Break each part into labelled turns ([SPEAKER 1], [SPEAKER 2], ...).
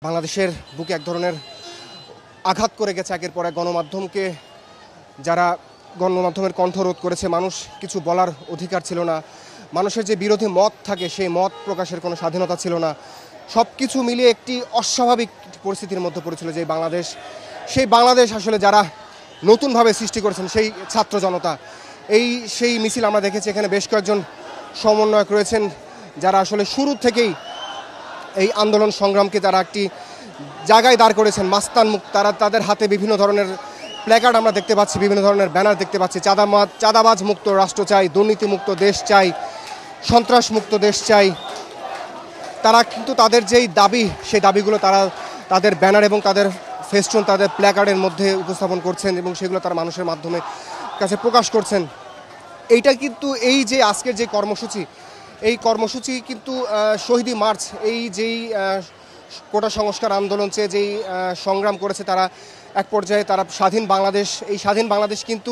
[SPEAKER 1] বাংলাদেশের বুকে এক ধরনের আঘাত করে গেছে একের পর এক গণমাধ্যমকে। যারা গণমাধ্যমের কণ্ঠরোধ করেছে, মানুষ কিছু বলার অধিকার ছিল না, মানুষের যে বিরোধী মত থাকে সেই মত প্রকাশের কোনো স্বাধীনতা ছিল না। সব কিছু মিলিয়ে একটি অস্বাভাবিক পরিস্থিতির মধ্যে পড়েছিল যে বাংলাদেশ, সেই বাংলাদেশ আসলে যারা নতুনভাবে সৃষ্টি করেছেন সেই ছাত্র জনতা। সেই মিছিল আমরা দেখেছি, এখানে বেশ কয়েকজন সমন্বয়ক রয়েছেন যারা আসলে শুরু থেকেই এই আন্দোলন সংগ্রামকে তারা একটি জায়গায় দাঁড় করেছেন, মাস্তান মুক্ত। তাদের হাতে বিভিন্ন ধরনের প্ল্যাকার্ড আমরা দেখতে পাচ্ছি, বিভিন্ন ধরনের ব্যানার দেখতে পাচ্ছি। চাঁদাবাজ মুক্ত রাষ্ট্র চাই, দুর্নীতি মুক্ত দেশ চাই, সন্ত্রাস মুক্ত দেশ চাই। তারা কিন্তু তাদের যেই দাবি, সেই দাবিগুলো তারা তাদের ব্যানার এবং তাদের ফেস্টুন, তাদের প্ল্যাকার্ডের মধ্যে উপস্থাপন করছেন এবং সেগুলো তারা মানুষের মাধ্যমে কাছে প্রকাশ করছেন। এইটা কিন্তু এই যে আজকের যে কর্মসূচি, এই কর্মসূচি কিন্তু শহীদি মার্চ, এই যেই কোটা সংস্কার আন্দোলন চেয়ে যেই সংগ্রাম করেছে তারা, এক পর্যায়ে তারা স্বাধীন বাংলাদেশ, এই স্বাধীন বাংলাদেশ কিন্তু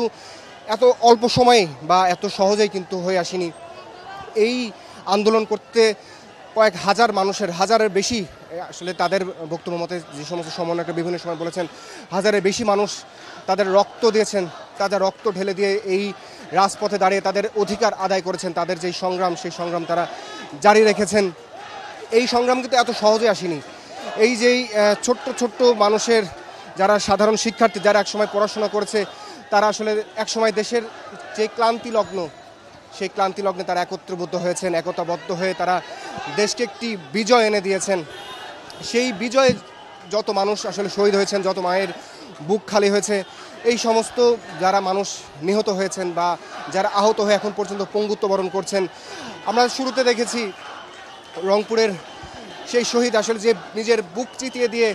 [SPEAKER 1] এত অল্প সময়ে বা এত সহজেই কিন্তু হয়ে আসেনি। এই আন্দোলন করতে কয়েক হাজার মানুষের, হাজারের বেশি, আসলে তাদের বক্তব্য মতে যে সমস্ত সমন্বয়করা বিভিন্ন সময় বলেছেন, হাজারের বেশি মানুষ তাদের রক্ত দিয়েছেন, তাদের রক্ত ঢেলে দিয়ে এই রাজপথে দাঁড়িয়ে তাদের অধিকার আদায় করেছেন। তাদের যেই সংগ্রাম, সেই সংগ্রাম তারা জারি রেখেছেন। এই সংগ্রাম কিন্তু এত সহজে আসেনি। এই যেই ছোট্ট ছোট্ট মানুষের, যারা সাধারণ শিক্ষার্থী, যারা একসময় পড়াশোনা করেছে, তারা আসলে একসময় দেশের যে ক্লান্তি লগ্ন, সেই ক্লান্তি লগ্নে তারা একত্রবদ্ধ হয়েছেন, একতাবদ্ধ হয়ে তারা দেশকে একটি বিজয় এনে দিয়েছেন। সেই বিজয়ে যত মানুষ আসলে শহীদ হয়েছেন, যত মায়ের বুক খালি হয়েছে, এই সমস্ত যারা মানুষ নিহত হয়েছেন বা যারা আহত হয়ে এখন পর্যন্ত পঙ্গুত্ব বরণ করছেন। আমরা শুরুতে দেখেছি রংপুরের সেই শহীদ আসলে যে নিজের বুক চিতিয়ে দিয়ে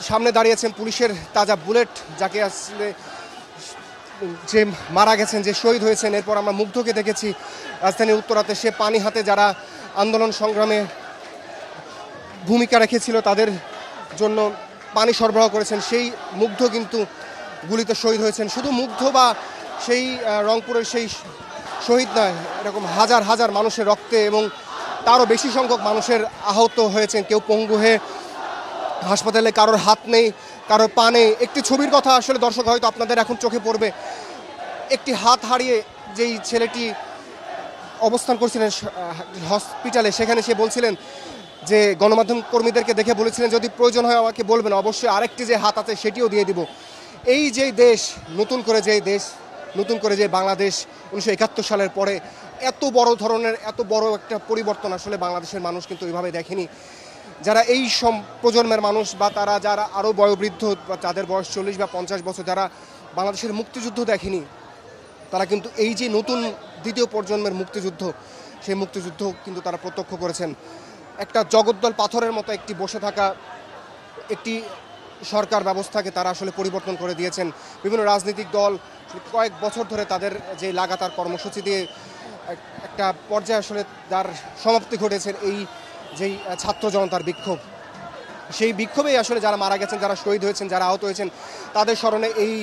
[SPEAKER 1] সামনে দাঁড়িয়েছেন, পুলিশের তাজা বুলেট, যাকে আসলে যে মারা গেছেন, যে শহীদ হয়েছেন। এরপর আমরা মুগ্ধকে দেখেছি রাজধানীর উত্তরাতে, সে পানি হাতে যারা আন্দোলন সংগ্রামে ভূমিকা রেখেছিল, তাদের জন্য পানি সরবরাহ করেছেন, সেই মুগ্ধ কিন্তু গুলিতে শহীদ হয়েছেন। শুধু মুগ্ধ বা সেই রংপুরের সেই শহীদ নয়, এরকম হাজার হাজার মানুষের রক্তে এবং তারও বেশি সংখ্যক মানুষের আহত হয়েছেন, কেউ পঙ্গু হয়ে হাসপাতালে, কারোর হাত নেই, কারোর পা নেই। একটি ছবির কথা আসলে দর্শক হয়তো আপনাদের এখন চোখে পড়বে। একটি হাত হারিয়ে যেই ছেলেটি অবস্থান করছিলেন হসপিটালে, সেখানে সে বলছিলেন যে গণমাধ্যম কর্মীদেরকে দেখে বলেছিলেন, যদি প্রয়োজন হয় আমাকে বলবেন, অবশ্যই আরেকটি যে হাত আছে সেটিও দিয়ে দিব। এই যে দেশ, নতুন করে যে বাংলাদেশ 1971 সালের পরে এত বড় ধরনের, এত বড় একটা পরিবর্তন আসলে বাংলাদেশের মানুষ কিন্তু এইভাবে দেখেনি। যারা এই প্রজন্মের মানুষ বা তারা যারা আরও বয়োবৃদ্ধ বা যাদের বয়স 40 বা 50 বছর, যারা বাংলাদেশের মুক্তিযুদ্ধ দেখেনি, তারা কিন্তু এই যে নতুন দ্বিতীয় প্রজন্মের মুক্তিযুদ্ধ, সেই মুক্তিযুদ্ধ কিন্তু তারা প্রত্যক্ষ করেছেন। একটা জগদ্দল পাথরের মতো একটি বসে থাকা একটি সরকার ব্যবস্থাকে তারা আসলে পরিবর্তন করে দিয়েছেন। বিভিন্ন রাজনৈতিক দল কয়েক বছর ধরে তাদের যে লাগাতার কর্মসূচি দিয়ে একটা পর্যায়ে আসলে তার সমাপ্তি ঘটেছেন এই যেই ছাত্র জনতার বিক্ষোভ। সেই বিক্ষোভেই আসলে যারা মারা গেছেন, যারা শহীদ হয়েছেন, যারা আহত হয়েছেন, তাদের স্মরণে এই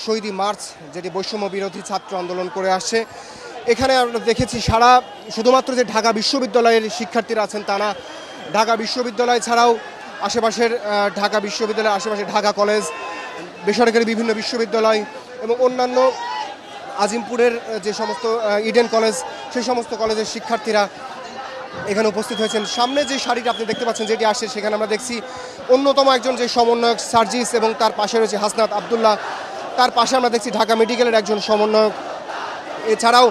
[SPEAKER 1] শহীদি মার্চ, যেটি বৈষম্য বিরোধী ছাত্র আন্দোলন করে আসছে। এখানে আমরা দেখেছি শুধুমাত্র যে ঢাকা বিশ্ববিদ্যালয়ের শিক্ষার্থীরা আছেন তা না, ঢাকা বিশ্ববিদ্যালয় ছাড়াও আশেপাশের ঢাকা বিশ্ববিদ্যালয়ের আশেপাশে ঢাকা কলেজ, বেসরকারি বিভিন্ন বিশ্ববিদ্যালয় এবং অন্যান্য আজিমপুরের যে সমস্ত ইডেন কলেজ, সেই সমস্ত কলেজের শিক্ষার্থীরা এখানে উপস্থিত হয়েছেন। সামনে যে শাড়িটা আপনি দেখতে পাচ্ছেন যেটি আসছে, সেখানে আমরা দেখছি অন্যতম একজন যে সমন্বয়ক সার্জিস এবং তার পাশে রয়েছে হাসনাত আবদুল্লাহ, তার পাশে আমরা দেখছি ঢাকা মেডিকেলের একজন সমন্বয়ক। এছাড়াও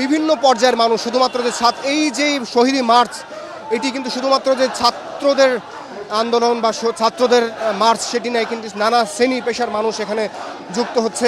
[SPEAKER 1] বিভিন্ন পর্যায়ের মানুষ, শুধুমাত্র যে এই যে শহীদি মার্চ, এটি কিন্তু শুধুমাত্র যে ছাত্রদের আন্দোলন বা ছাত্রদের মার্চ সেটি নয়, কিন্তু নানা শ্রেণী পেশার মানুষ এখানে যুক্ত হচ্ছে।